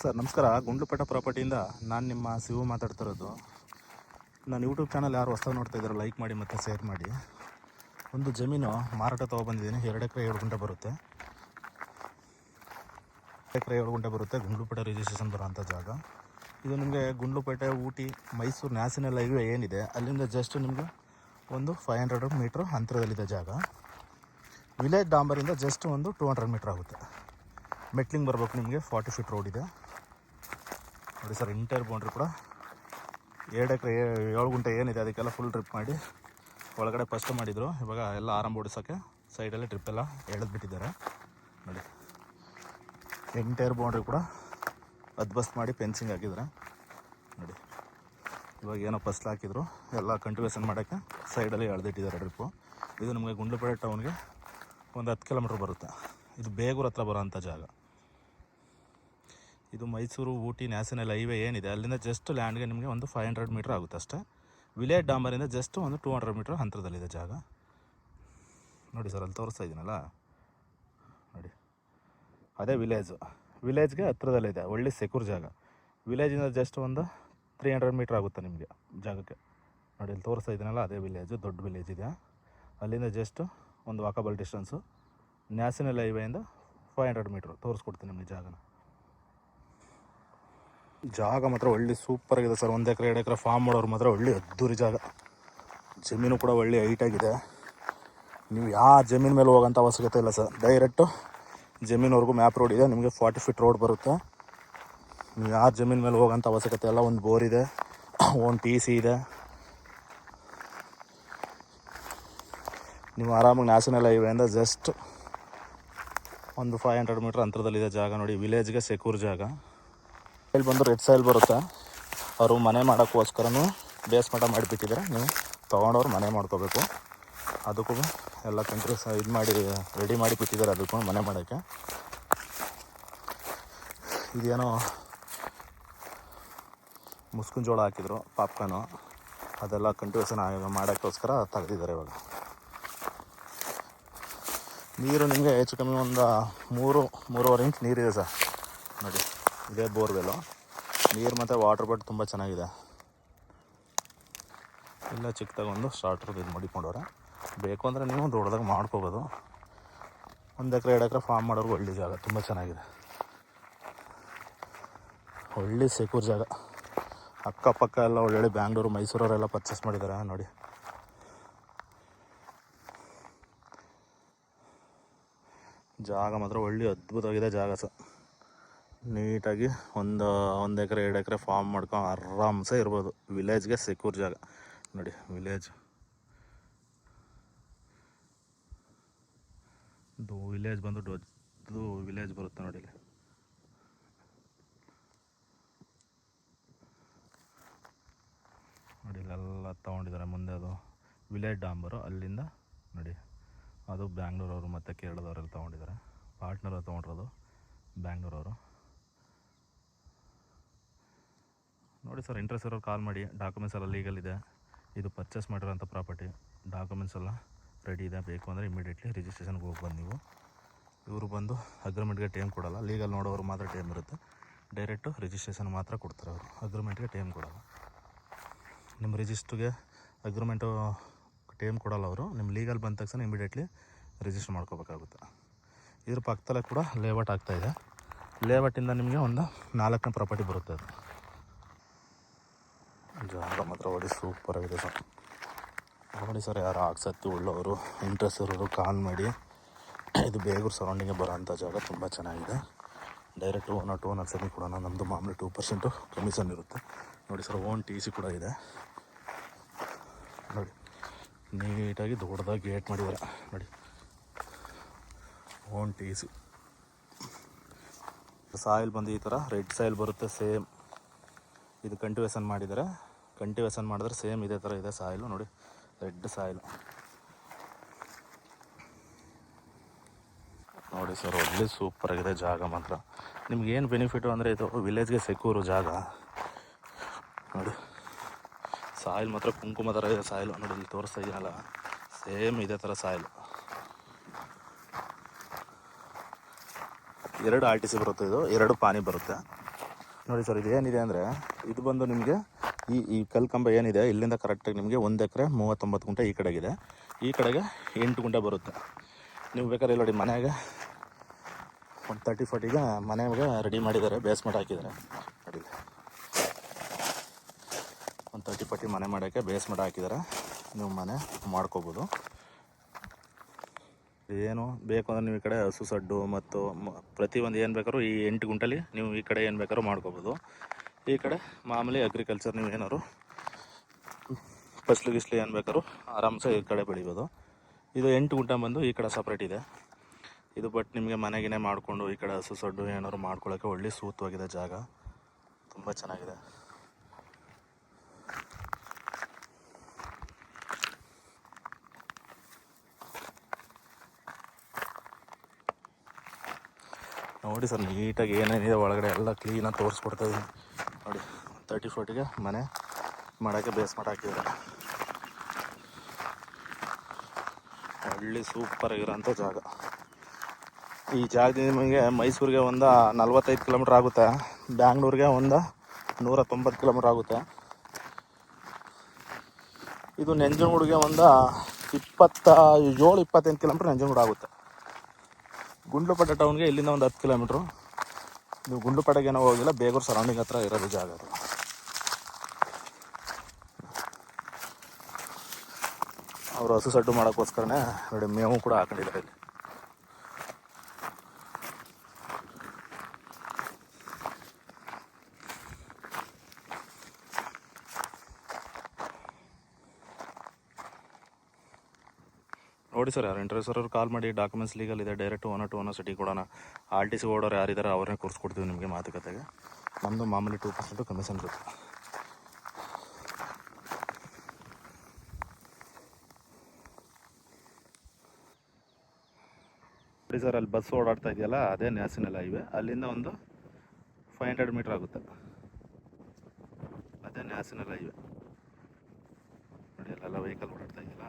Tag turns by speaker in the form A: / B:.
A: Sir ನಮಸ್ಕಾರ. ಗುಂಡ್ಲುಪೇಟೆ ಪ್ರಾಪರ್ಟಿಯಿಂದ ನಾನು ನಿಮ್ಮ ಶಿವು ಮಾತಾಡ್ತಿರೋದು. ನಾನು ಯೂಟ್ಯೂಬ್ ಚಾನಲ್ ಯಾರು ಹೊಸದಾಗಿ ನೋಡ್ತಾ ಇದ್ದಾರೆ ಲೈಕ್ ಮಾಡಿ ಮತ್ತು ಶೇರ್ ಮಾಡಿ. ಒಂದು ಜಮೀನು ಮಾರಾಟ ತೊಗೊಬಂದಿದ್ದೀನಿ. 2 ಎಕರೆ 7 ಗುಂಟೆ ಬರುತ್ತೆ. 2 ಎಕರೆ 7 ಗುಂಟೆ ಬರುತ್ತೆ. ಗುಂಡ್ಲುಪೇಟೆ ರಿಜಿಸ್ಟ್ರೇಷನ್ ಬರೋಂಥ ಜಾಗ ಇದು. ನಿಮಗೆ ಗುಂಡ್ಲುಪೇಟೆ, ಊಟಿ, ಮೈಸೂರು ನ್ಯಾಷನಲ್ ಹೈವೇ ಏನಿದೆ ಅಲ್ಲಿಂದ ಜಸ್ಟ್ ನಿಮಗೆ ಒಂದು 500 ಮೀಟ್ರ್ ಅಂತರದಲ್ಲಿದೆ ಜಾಗ. ವಿಲೇಜ್ ಡಾಂಬರಿಂದ ಜಸ್ಟ್ ಒಂದು 200 ಮೀಟ್ರ್ ಆಗುತ್ತೆ. ಮೆಟ್ಲಿಂಗ್ ಬರಬೇಕು ನಿಮಗೆ. 40 ಫೀಟ್ ರೋಡ್ ಇದೆ ನೋಡಿ ಸರ್. ಇಂಟೈರ್ ಬೌಂಡ್ರಿ ಕೂಡ 2 ಎಕರೆ 7 ಗುಂಟೆ ಏನಿದೆ ಅದಕ್ಕೆಲ್ಲ ಫುಲ್ ಡ್ರಿಪ್ ಮಾಡಿ ಒಳಗಡೆ ಫಸ್ಟ್ ಮಾಡಿದರು. ಇವಾಗ ಎಲ್ಲ ಆರಂಭ ಓಡಿಸೋಕ್ಕೆ ಸೈಡಲ್ಲಿ ಡ್ರಿಪ್ ಎಲ್ಲ ಎಳೆದ್ಬಿಟ್ಟಿದ್ದಾರೆ ನೋಡಿ. ಇಂಟೈರ್ ಬೌಂಡ್ರಿ ಕೂಡ ಅದ್ಬಸ್ಟ್ ಮಾಡಿ ಫೆನ್ಸಿಂಗ್ ಹಾಕಿದ್ದಾರೆ ನೋಡಿ. ಇವಾಗ ಏನೋ ಫಸ್ಟ್ ಹಾಕಿದ್ರು, ಎಲ್ಲ ಕಂಟಿನ್ಯೂಷನ್ ಮಾಡೋಕ್ಕೆ ಸೈಡಲ್ಲಿ ಎಳೆದಿಟ್ಟಿದ್ದಾರೆ ಡ್ರಿಪ್ಪು. ಇದು ನಮಗೆ ಗುಂಡ್ಲುಪೇಟೆ ಟೌನ್ಗೆ ಒಂದು 10 ಕಿಲೋಮೀಟ್ರ್ ಬರುತ್ತೆ. ಇದು ಬೇಗೂರು ಹತ್ರ ಬರೋಂಥ ಜಾಗ. ಇದು ಮೈಸೂರು, ಊಟಿ ನ್ಯಾಷನಲ್ ಹೈವೇ ಏನಿದೆ ಅಲ್ಲಿಂದ ಜಸ್ಟ್ ಲ್ಯಾಂಡ್ಗೆ ನಿಮಗೆ ಒಂದು 500 ಮೀಟ್ರ್ ಆಗುತ್ತೆ ಅಷ್ಟೇ. ವಿಲೇಜ್ ಡಾಂಬರಿಂದ ಜಸ್ಟ್ ಒಂದು 200 ಮೀಟ್ರ್ ಅಂತರದಲ್ಲಿದೆ ಜಾಗ ನೋಡಿ ಸರ್. ಅಲ್ಲಿ ತೋರಿಸ್ತಾ ಇದ್ದೀನಲ್ಲ ನೋಡಿ, ಅದೇ ವಿಲೇಜ್ಗೆ ಹತ್ರದಲ್ಲಿದೆ. ಒಳ್ಳೆ ಸೆಕ್ಯೂರ್ ಜಾಗ. ವಿಲೇಜಿಂದ ಜಸ್ಟ್ ಒಂದು 300 ಮೀಟ್ರ್ ಆಗುತ್ತೆ ನಿಮಗೆ ಜಾಗಕ್ಕೆ ನೋಡಿ. ಅಲ್ಲಿ ತೋರಿಸ್ತಾ ಇದ್ದೀನಲ್ಲ ಅದೇ ವಿಲೇಜು, ದೊಡ್ಡ ವಿಲೇಜ್ ಇದೆ. ಅಲ್ಲಿಂದ ಜಸ್ಟ್ ಒಂದು ವಾಕಬಲ್ ಡಿಸ್ಟೆನ್ಸು. ನ್ಯಾಷನಲ್ ಹೈವೇಯಿಂದ 500 ಮೀಟ್ರ್ ತೋರಿಸ್ಕೊಡ್ತೀನಿ ನಿಮಗೆ ಜಾಗ ಮಾತ್ರ ಒಳ್ಳೆ ಸೂಪರಾಗಿದೆ ಸರ್. 1 ಎಕರೆ 2 ಎಕರೆ ಫಾರ್ಮ್ ಮಾಡೋರು ಮಾತ್ರ ಒಳ್ಳೆ ಅದ್ದೂರಿ ಜಾಗ. ಜಮೀನು ಕೂಡ ಒಳ್ಳೆ ಹೈಟಾಗಿದೆ. ನೀವು ಯಾವ ಜಮೀನು ಮೇಲೆ ಹೋಗೋಂಥ ಅವಶ್ಯಕತೆ ಇಲ್ಲ ಸರ್. ಡೈರೆಕ್ಟು ಜಮೀನವರೆಗೂ ಮ್ಯಾಪ್ ರೋಡ್ ಇದೆ. ನಿಮಗೆ 40 ಫೀಟ್ ರೋಡ್ ಬರುತ್ತೆ. ನೀವು ಯಾವ ಜಮೀನು ಮೇಲೆ ಹೋಗೋಂಥ ಅವಶ್ಯಕತೆ ಇಲ್ಲ. ಒಂದು ಬೋರ್ ಇದೆ, ಒಂದು TC ಇದೆ. ನೀವು ಆರಾಮಾಗಿ ನ್ಯಾಷನಲ್ ಹೈವೇಯಿಂದ ಜಸ್ಟ್ ಒಂದು 500 ಮೀಟ್ರ್ ಅಂತರದಲ್ಲಿದೆ ಜಾಗ ನೋಡಿ. ವಿಲೇಜ್ಗೆ ಸೆಕ್ಯೂರ್ ಜಾಗ. ಇಲ್ಲಿ ಬಂದು ರೆಡ್ ಸಾಯಿಲ್ ಬರುತ್ತೆ. ಅವರು ಮನೆ ಮಾಡೋಕ್ಕೋಸ್ಕರನೂ ಬೇಸ್ಮಠ ಮಾಡಿಬಿಟ್ಟಿದ್ದಾರೆ. ನೀವು ತೊಗೊಂಡವ್ರು ಮನೆ ಮಾಡ್ಕೋಬೇಕು. ಅದಕ್ಕೂ ಎಲ್ಲ ಕಂಟ್ರೀಸ್ ಇದು ಮಾಡಿ ರೆಡಿ ಮಾಡಿ ಬಿಟ್ಟಿದ್ದಾರೆ. ಅದಕ್ಕೂ ಮನೆ ಮಾಡೋಕ್ಕೆ ಇದೇನೋ ಮುಸ್ಕಿನ ಜೋಳ ಹಾಕಿದ್ರು, ಪಾಪ್ಕಾರ್ನು, ಅದೆಲ್ಲ ಕಂಟಿನ್ಯೂಷನ್ ಮಾಡೋಕ್ಕೋಸ್ಕರ ತೆಗೆದಿದ್ದಾರೆ. ಇವಾಗ ನೀರು ನಿಮಗೆ ಹೆಚ್ಚು ಕಮ್ಮಿ ಒಂದು 3-3.5 ಇಂಚ್ ನೀರಿದೆ ಸರ್ ನೋಡಿ. ಇದೇ ಬೋರ್ವೆಲ್ಲು. ನೀರು ಮತ್ತು ವಾಟರ್ ಬಟ್ ತುಂಬ ಚೆನ್ನಾಗಿದೆ. ಇಲ್ಲ ಚಿಕ್ಕದಾಗಿ ಒಂದು ಸ್ಟಾರ್ಟ್ರದ್ದು ಇದು ಮಾಡಿಕೊಂಡವ್ರೆ. ಬೇಕು ಅಂದರೆ ನೀವು ದೊಡ್ಡದಾಗಿ ಮಾಡ್ಕೋಬೋದು. 1 ಎಕರೆ 2 ಎಕರೆ ಫಾರ್ಮ್ ಮಾಡೋರು ಒಳ್ಳೆ ಜಾಗ, ತುಂಬ ಚೆನ್ನಾಗಿದೆ. ಒಳ್ಳೆ ಸೆಕ್ಯೂರ್ ಜಾಗ. ಅಕ್ಕಪಕ್ಕ ಎಲ್ಲ ಒಳ್ಳೊಳ್ಳೆ ಬ್ಯಾಂಗ್ಳೂರು, ಮೈಸೂರವರೆಲ್ಲ ಪರ್ಚೇಸ್ ಮಾಡಿದ್ದಾರೆ ನೋಡಿ. ಜಾಗ ಮಾತ್ರ ಒಳ್ಳೆ ಅದ್ಭುತವಾಗಿದೆ ಜಾಗ ಸರ್. ನೀಟಾಗಿ ಒಂದು 1 ಎಕರೆ 2 ಎಕರೆ ಫಾರ್ಮ್ ಮಾಡ್ಕೊಂಡು ಆರಾಮ್ಸೆ ಇರ್ಬೋದು. ವಿಲೇಜ್ಗೆ ಸೆಕ್ಯೂರ್ ಜಾಗ ನೋಡಿ. ವಿಲೇಜ್ ಬಂದು ದೊಡ್ಡದು ವಿಲೇಜ್ ಬರುತ್ತೆ ನೋಡಿ. ಇಲ್ಲಿ ನೋಡಿ, ಇಲ್ಲೆಲ್ಲ ತೊಗೊಂಡಿದ್ದಾರೆ. ಮುಂದೆ ಅದು ವಿಲೇಜ್ ಡಾಂಬರು. ಅಲ್ಲಿಂದ ನೋಡಿ ಅದು ಬ್ಯಾಂಗ್ಳೂರವರು ಮತ್ತು ಕೇರಳದವರೆಲ್ಲ ತೊಗೊಂಡಿದ್ದಾರೆ. ಪಾರ್ಟ್ನರ್ ತೊಗೊಂಡಿರೋದು ಬ್ಯಾಂಗ್ಳೂರವರು ನೋಡಿ ಸರ್. ಇಂಟ್ರೆಸ್ಟ್ ಇರೋರು ಕಾಲ್ ಮಾಡಿ. ಡಾಕ್ಯುಮೆಂಟ್ಸ್ ಎಲ್ಲ ಲೀಗಲ್ ಇದೆ. ಇದು ಪರ್ಚೇಸ್ ಮಾಡಿರೋಂಥ ಪ್ರಾಪರ್ಟಿ. ಡಾಕ್ಯುಮೆಂಟ್ಸ್ ಎಲ್ಲ ರೆಡಿ ಇದೆ. ಬೇಕು ಅಂದರೆ ಇಮಿಡಿಯೇಟ್ಲಿ ರಿಜಿಸ್ಟ್ರೇಷನ್ಗೆ ಹೋಗಿ ಬಂದು ನೀವು. ಇವರು ಬಂದು ಅಗ್ರಿಮೆಂಟ್ಗೆ ಟೈಮ್ ಕೊಡೋಲ್ಲ. ಲೀಗಲ್ ನೋಡೋರು ಮಾತ್ರ ಟೈಮ್ ಇರುತ್ತೆ. ಡೈರೆಕ್ಟು ರಿಜಿಸ್ಟ್ರೇಷನ್ ಮಾತ್ರ ಕೊಡ್ತಾರೆ ಅವರು. ಅಗ್ರಿಮೆಂಟ್ಗೆ ಟೈಮ್ ಕೊಡೋಲ್ಲ. ನಿಮ್ಮ ರಿಜಿಸ್ಟ್ರಿಗೆ ಅಗ್ರಿಮೆಂಟು ಟೈಮ್ ಕೊಡೋಲ್ಲ ಅವರು. ನಿಮ್ಮ ಲೀಗಲ್ ಬಂದ ತಕ್ಷಣ ಇಮಿಡಿಯೇಟ್ಲಿ ರಿಜಿಸ್ಟರ್ ಮಾಡ್ಕೋಬೇಕಾಗುತ್ತೆ. ಇದ್ರ ಪಕ್ಕದಲ್ಲೇ ಕೂಡ ಲೇಔಟ್ ಆಗ್ತಾಯಿದೆ. ಲೇಔಟಿಂದ ನಿಮಗೆ ಒಂದು 4ನೇ ಪ್ರಾಪರ್ಟಿ ಬರುತ್ತೆ. ಅದು ಜಾಗ ಮಾತ್ರ ಒಳ್ಳೆ ಸೂಪರಾಗಿದೆ ಸರ್ ನೋಡಿ ಸರ್. ಯಾರು ಆಸಕ್ತಿ ಉಳ್ಳವರು, ಇಂಟ್ರೆಸ್ಟ್ ಇರೋರು ಕಾಲ್ ಮಾಡಿ. ಇದು ಬೇಗೂರು ಸರೌಂಡಿಂಗ್ಗೆ ಬರೋಂಥ ಜಾಗ, ತುಂಬ ಚೆನ್ನಾಗಿದೆ. ಡೈರೆಕ್ಟ್ ಓನರ್ ಸರಿ ಕೊಡೋಣ. ನಮ್ಮದು ಮಾಮೂಲಿ 2% ಕಮಿಷನ್ ಇರುತ್ತೆ ನೋಡಿ ಸರ್. ಓನ್ TC ಕೂಡ ಇದೆ ನೋಡಿ. ನೀಟಾಗಿ ದೊಡ್ಡದಾಗಿ ಗೇಟ್ ಮಾಡಿದ್ದಾರೆ ನೋಡಿ. Own TC. ಸಾಯಿಲ್ ಬಂದು ಈ ಥರ ರೆಡ್ ಸಾಯಿಲ್ ಬರುತ್ತೆ. ಸೇಮ್ ಇದು ಕಂಟಿವೇಷನ್ ಮಾಡಿದರೆ ಸೇಮ್ ಇದೇ ಥರ ಇದೆ ಸಾಯಿಲು ನೋಡಿ. ರೆಡ್ ಸಾಯಿಲು ನೋಡಿ ಸರ್. ಒಳ್ಳೆ ಸೂಪರಾಗಿದೆ ಜಾಗ ಮಾತ್ರ. ನಿಮ್ಗೇನು ಬೆನಿಫಿಟು ಅಂದರೆ ಇದು ವಿಲೇಜ್ಗೆ ಸೆಕ್ಯೂರು ಜಾಗ ನೋಡಿ. ಸಾಯಿಲ್ ಮಾತ್ರ ಕುಂಕುಮ ಥರ ಇದೆ ಸಾಯಿಲು ನೋಡಿ. ಇಲ್ಲಿ ತೋರಿಸ್ತಾ ಇದೀನಲ್ಲ ಸೇಮ್ ಇದೇ ಥರ ಸಾಯಿಲು. 2 RTC ಬರುತ್ತೆ. ಇದು 2 ಪಾನಿ ಬರುತ್ತೆ. ನೋಡಿ ಸರ್, ಇದು ಏನಿದೆ ಅಂದರೆ ಇದು ಬಂದು ನಿಮಗೆ ಈ ಕಲ್ಲು ಕಂಬ ಏನಿದೆ ಇಲ್ಲಿಂದ ಕರೆಕ್ಟಾಗಿ ನಿಮಗೆ 1 ಎಕರೆ 39 ಗುಂಟೆ ಈ ಕಡೆಗಿದೆ. ಈ ಕಡೆಗೆ 8 ಗುಂಟೆ ಬರುತ್ತೆ. ನೀವು ಬೇಕಾದ್ರೆ ಇಲ್ಲಿ ನೋಡಿ ಮನೆಗೆ ಒಂದು 30-40ಗೆ ಮನೆಗೆ ರೆಡಿ ಮಾಡಿದ್ದಾರೆ, ಬೇಸ್ಮೆಂಟ್ ಹಾಕಿದ್ದಾರೆ ನೋಡಿ. ಒಂದು 30-40 ಮನೆ ಮಾಡೋಕ್ಕೆ ಬೇಸ್ಮೆಂಟ್ ಹಾಕಿದ್ದಾರೆ. ನೀವು ಮನೆ ಮಾಡ್ಕೋಬೋದು. ಏನು ಬೇಕು ಅಂದರೆ ನೀವು ಈ ಕಡೆ ಹಸು ಸಡ್ಡು ಮತ್ತು ಪ್ರತಿಯೊಂದು ಏನು ಬೇಕಾದ್ರೂ ಈ 8 ಗುಂಟೆಲಿ ನೀವು ಈ ಕಡೆ ಏನು ಬೇಕಾದ್ರೂ ಮಾಡ್ಕೋಬೋದು. ಈ ಕಡೆ ಮಾಮೂಲಿ ಅಗ್ರಿಕಲ್ಚರ್ ನೀವು ಏನಾದ್ರು ಫಸ್ಲು ಗಿಸ್ಲು ಏನು ಬೇಕಾದ್ರೂ ಆರಾಮ್ಸೆ ಈ ಕಡೆ ಬೆಳಿಬೋದು. ಇದು 8 ಗುಂಟೆ ಬಂದು ಈ ಕಡೆ ಸಪ್ರೇಟ್ ಇದೆ. ಇದು ಬಟ್ ನಿಮಗೆ ಮನೆಗಿನೇ ಮಾಡಿಕೊಂಡು ಈ ಕಡೆ ಹಸು ಸಡ್ಡು ಏನಾದ್ರು ಮಾಡ್ಕೊಳ್ಳೋಕ್ಕೆ ಒಳ್ಳೆ ಸೂಕ್ತವಾಗಿದೆ ಜಾಗ, ತುಂಬ ಚೆನ್ನಾಗಿದೆ. ನೋಡಿ ಸರ್, ನೀಟಾಗಿ ಏನೇನಿದೆ ಒಳಗಡೆ ಎಲ್ಲ ಕ್ಲೀನಾಗಿ ತೋರಿಸ್ಕೊಡ್ತಾಯಿದ್ದೀನಿ ನೋಡಿ. 30-40ಗೆ ಮನೆ ಮಾಡೋಕ್ಕೆ ಬೇಸ್ಮೆಂಟ್ ಹಾಕಿದ್ದಾರೆ. ಒಳ್ಳೆ ಸೂಪರಾಗಿರೋಂಥ ಜಾಗ. ಈ ಜಾಗದಿಂದ ನಿಮಗೆ ಮೈಸೂರಿಗೆ ಒಂದು 45 ಕಿಲೋಮೀಟ್ರ್ ಆಗುತ್ತೆ, ಬ್ಯಾಂಗ್ಳೂರಿಗೆ ಒಂದು 190 ಕಿಲೋಮೀಟ್ರ್ ಆಗುತ್ತೆ. ಇದು ನಂಜನಗೂಡಿಗೆ ಒಂದು 27-28 ಕಿಲೋಮೀಟ್ರ್ ನಂಜನಗೂಡು ಆಗುತ್ತೆ. ಗುಂಡ್ಲುಪೇಟೆ ಟೌನ್ಗೆ ಇಲ್ಲಿಂದ ಒಂದು 10 ಕಿಲೋಮೀಟ್ರು. ನೀವು ಗುಂಡ್ಲುಪೇಟೆಗೆ ಏನೋ ಹೋಗಿಲ್ಲ, ಬೇಗೂರು ಸರೌಂಡಿಂಗ್ ಹತ್ರ ಇರೋದು ಜಾಗ ಅದು. ಅವರು ಹಸು ಸಡ್ಡು ಮಾಡೋಕ್ಕೋಸ್ಕರನೇ ನೋಡಿ ಮೇವು ಕೂಡ ಹಾಕೊಂಡಿದ್ದಾರೆ ಇಲ್ಲಿ. ನೋಡಿ ಸರ್, ಯಾರು ಇಂಟ್ರೆಸ್ಟ್ ಅವ್ರು ಕಾಲ್ ಮಾಡಿ, ಡಾಕ್ಯುಮೆಂಟ್ಸ್ ಲೀಗಲ್ ಇದೆ, ಡೈರೆಕ್ಟ್ ಓನರ್ ಟು ಓನರ್ ಸಿಟಿ ಕೊಡೋಣ. RTC ಓಡೋರು ಯಾರಿದ್ದಾರೆ ಅವ್ರನ್ನೇ ಕೂರಿಸ್ಕೊಡ್ತೀವಿ ನಿಮಗೆ ಮಾತುಕತೆಗೆ. ನಮ್ಮದು ಮಾಮೂಲಿ 2% ಕಮಿಷನ್ ಇರುತ್ತೆ. ನೋಡಿ ಸರ್, ಅಲ್ಲಿ ಬಸ್ ಓಡಾಡ್ತಾ ಇದೆಯಲ್ಲ ಅದೇ ನ್ಯಾಷನಲ್ ಹೈವೇ. ಅಲ್ಲಿಂದ ಒಂದು 500 ಮೀಟ್ರ್ ಆಗುತ್ತೆ, ಅದೇ ನ್ಯಾಷನಲ್ ಹೈವೇ. ನೋಡಿ ಅಲ್ಲೆಲ್ಲ ವೆಹಿಕಲ್ ಓಡಾಡ್ತಾ ಇದೆಯಲ್ಲ.